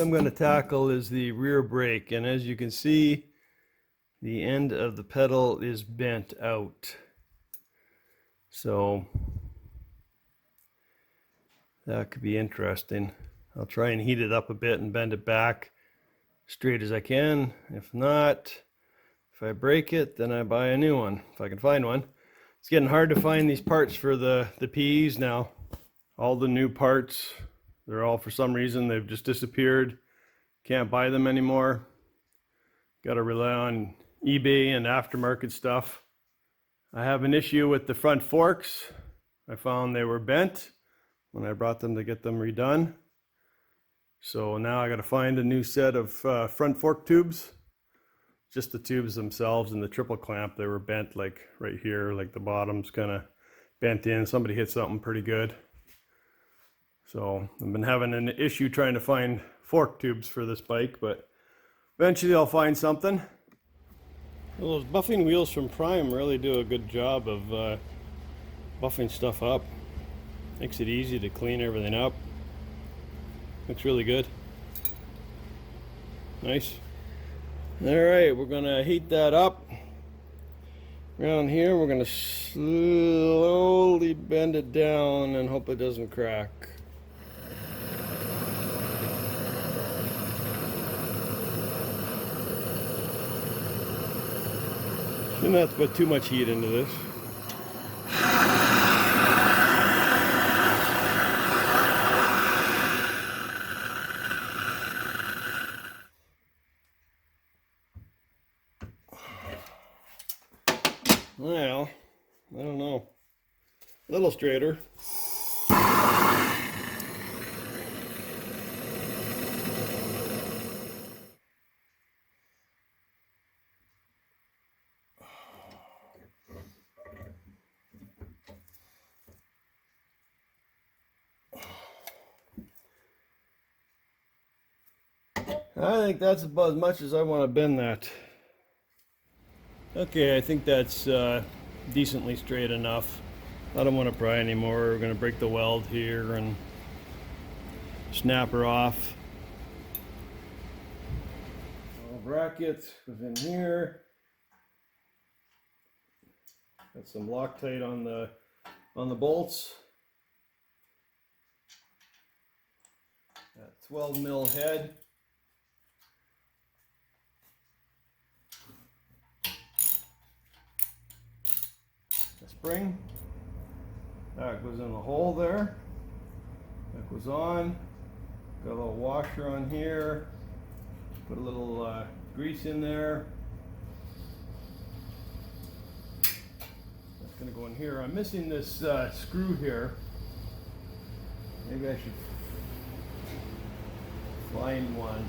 I'm going to tackle is the rear brake, and as you can see, the end of the pedal is bent out. So that could be interesting. I'll try and heat it up a bit and bend it back straight as I can. If not, if I break it, then I buy a new one, if I can find one. It's getting hard to find these parts for the PEs now. All the new parts, they're all, for some reason, they've just disappeared. Can't buy them anymore. Got to rely on eBay and aftermarket stuff. I have an issue with the front forks. I found they were bent when I brought them to get them redone. So now I got to find a new set of front fork tubes. Just the tubes themselves and the triple clamp, they were bent like right here, like the bottom's kind of bent in. Somebody hit something pretty good. So I've been having an issue trying to find fork tubes for this bike, but eventually I'll find something. Well, those buffing wheels from Prime really do a good job of buffing stuff up. Makes it easy to clean everything up. Looks really good. Nice. Alright, we're going to heat that up. Around here we're going to slowly bend it down and hope it doesn't crack. Shouldn't have to put too much heat into this. Well, I don't know. A little straighter. I think that's about as much as I want to bend that. Okay, I think that's decently straight enough. I don't want to pry anymore. We're going to break the weld here and snap her off. Bracket goes in here. Got some Loctite on the bolts. Got 12 mil head. Spring. That goes in the hole there. That goes on. Got a little washer on here. Put a little grease in there. That's going to go in here. I'm missing this screw here. Maybe I should find one.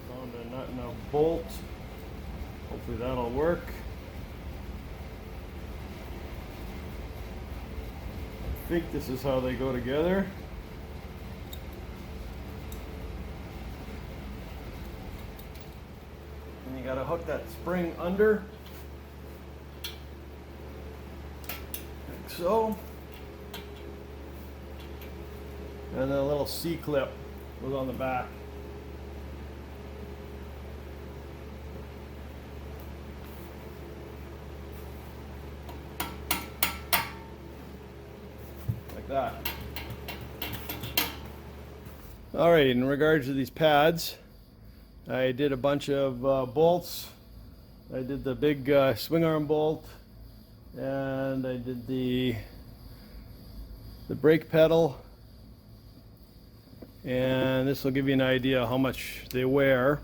Found a nut and a bolt. Hopefully that'll work. I think this is how they go together. And you gotta hook that spring under, like so. And then a little C-clip goes on the back. That. All right, in regards to these pads, I did a bunch of bolts. I did the big swing arm bolt, and I did the brake pedal, and this will give you an idea how much they wear.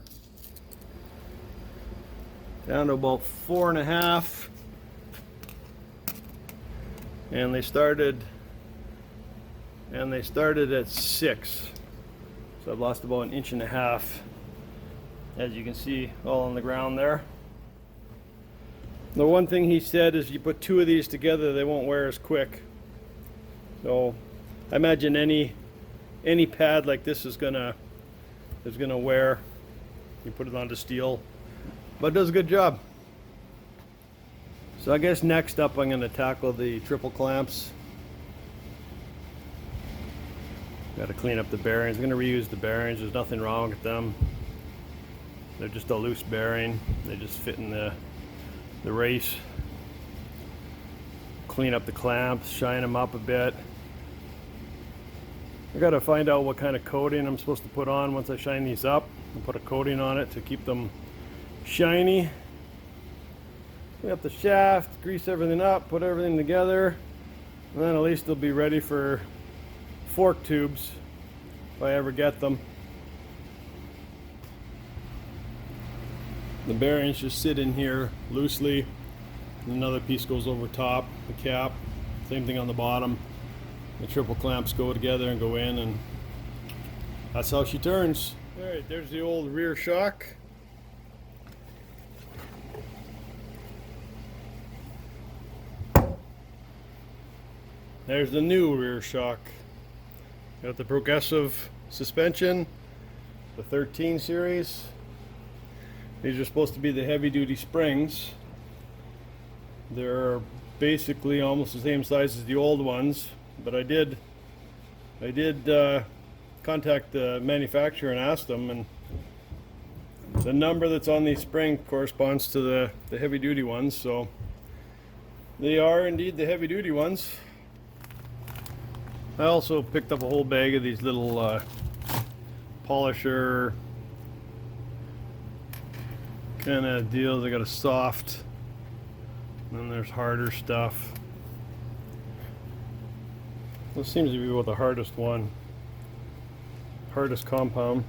Down to about 4.5, and they started at 6, so I've lost about 1.5 inches, as you can see, all on the ground there. The one thing he said is if you put 2 of these together, they won't wear as quick. So I imagine any pad like this is gonna wear. You put it onto steel, but it does a good job. So I guess next up I'm going to tackle the triple clamps. Got to clean up the bearings. I'm going to reuse the bearings. There's nothing wrong with them. They're just a loose bearing. They just fit in the race. Clean up the clamps, shine them up a bit. I got to find out what kind of coating I'm supposed to put on once I shine these up. I'll put a coating on it to keep them shiny. Clean up the shaft, grease everything up, put everything together, and then at least they'll be ready for fork tubes if I ever get them. The bearings just sit in here loosely. Another piece goes over top, the cap. Same thing on the bottom. The triple clamps go together and go in, and that's how she turns. Alright, there's the old rear shock. There's the new rear shock. Got the progressive suspension, the 13 series. These are supposed to be the heavy duty springs. They're basically almost the same size as the old ones, but I did contact the manufacturer and ask them, and the number that's on these springs corresponds to the heavy duty ones, so they are indeed the heavy duty ones. I also picked up a whole bag of these little polisher kind of deals. I got a soft, and then there's harder stuff. This seems to be the hardest one. Hardest compound.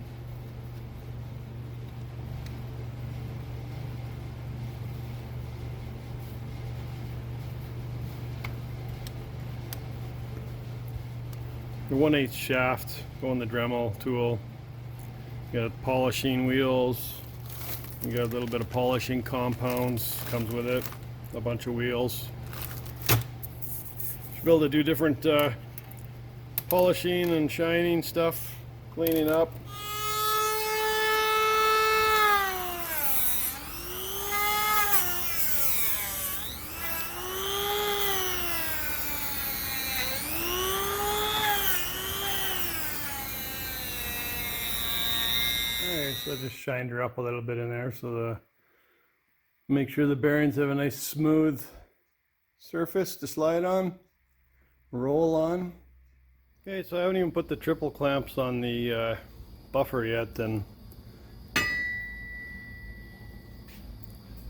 The 1/8 shaft, go in the Dremel tool. You got polishing wheels. You got a little bit of polishing compounds, comes with it. A bunch of wheels. Should be able to do different polishing and shining stuff, cleaning up. Alright, so I just shined her up a little bit in there so make sure the bearings have a nice smooth surface to slide on, roll on. Okay, so I haven't even put the triple clamps on the buffer yet, and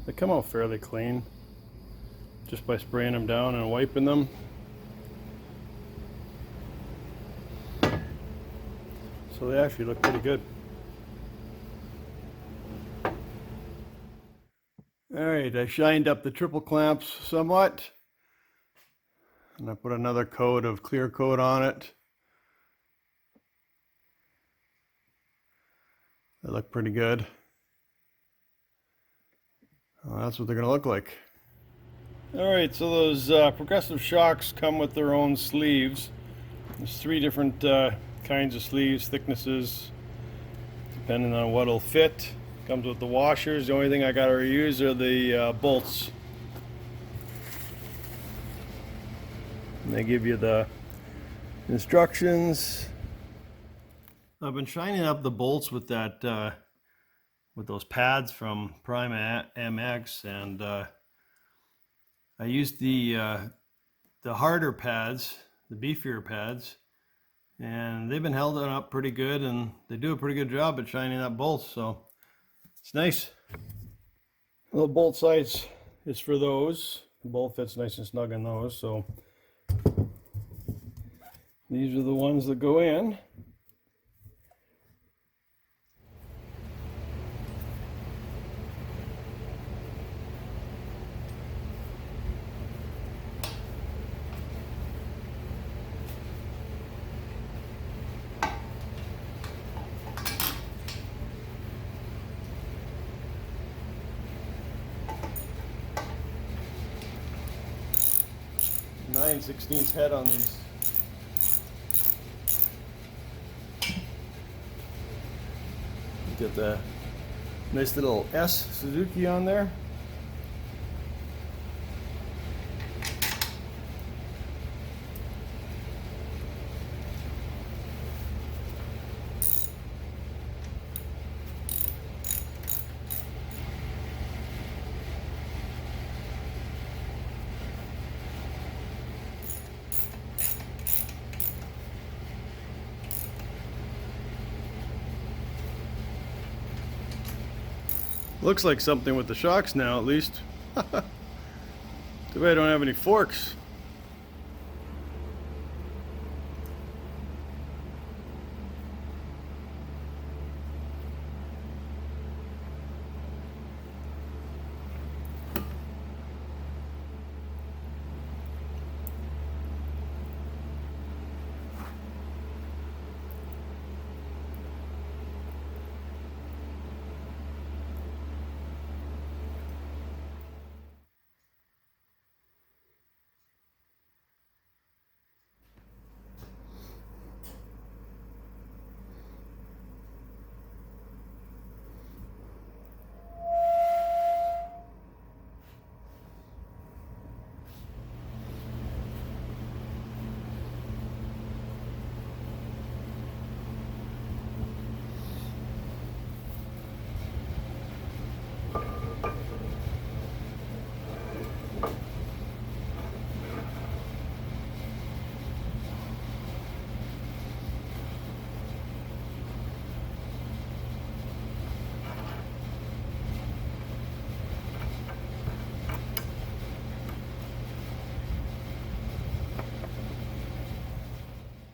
they come out fairly clean just by spraying them down and wiping them. So they actually look pretty good. Alright, I shined up the triple clamps somewhat, and I put another coat of clear coat on it. They look pretty good. Well, that's what they're going to look like. Alright, so those progressive shocks come with their own sleeves. There's 3 different kinds of sleeves, thicknesses, depending on what'll fit. Comes with the washers. The only thing I got to reuse are the bolts. And they give you the instructions. I've been shining up the bolts with that with those pads from Prime MX, and I used the harder pads, the beefier pads, and they've been held up pretty good, and they do a pretty good job at shining up bolts, so it's nice. The bolt size is for those. The bolt fits nice and snug in those, so these are the ones that go in. Nine 16th head on these. Get the nice little S Suzuki on there. Looks like something with the shocks now, at least. Too bad I don't have any forks.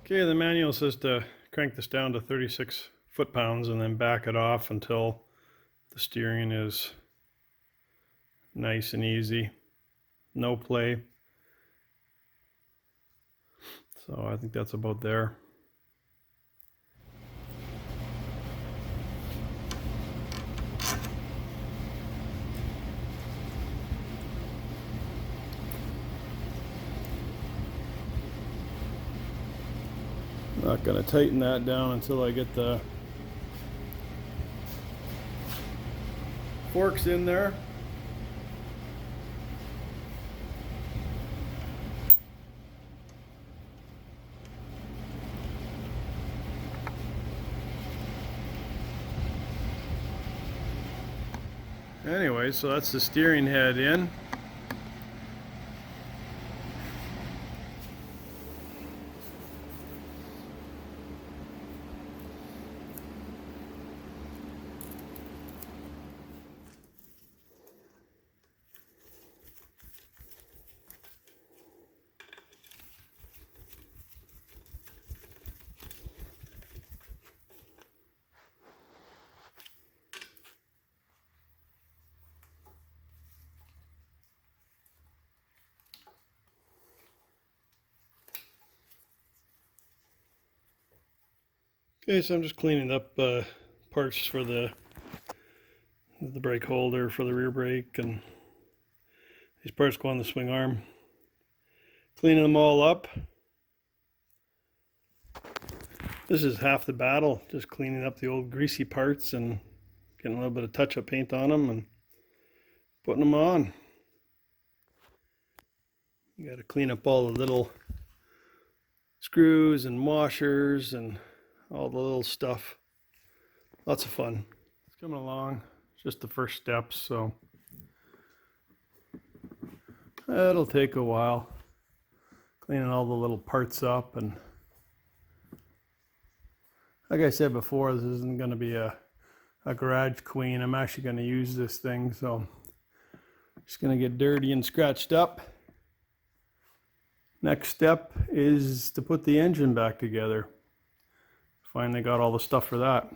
Okay, the manual says to crank this down to 36 foot-pounds and then back it off until the steering is nice and easy. No play. So I think that's about there. Not going to tighten that down until I get the forks in there. Anyway, so that's the steering head in. Okay, so I'm just cleaning up parts for the brake holder for the rear brake, and these parts go on the swing arm. Cleaning them all up. This is half the battle, just cleaning up the old greasy parts and getting a little bit of touch-up paint on them and putting them on. You got to clean up all the little screws and washers and all the little stuff. Lots of fun. It's coming along. It's just the first steps, so it'll take a while. Cleaning all the little parts up, and like I said before, this isn't going to be a garage queen. I'm actually going to use this thing, so just going to get dirty and scratched up. Next step is to put the engine back together. Finally got all the stuff for that.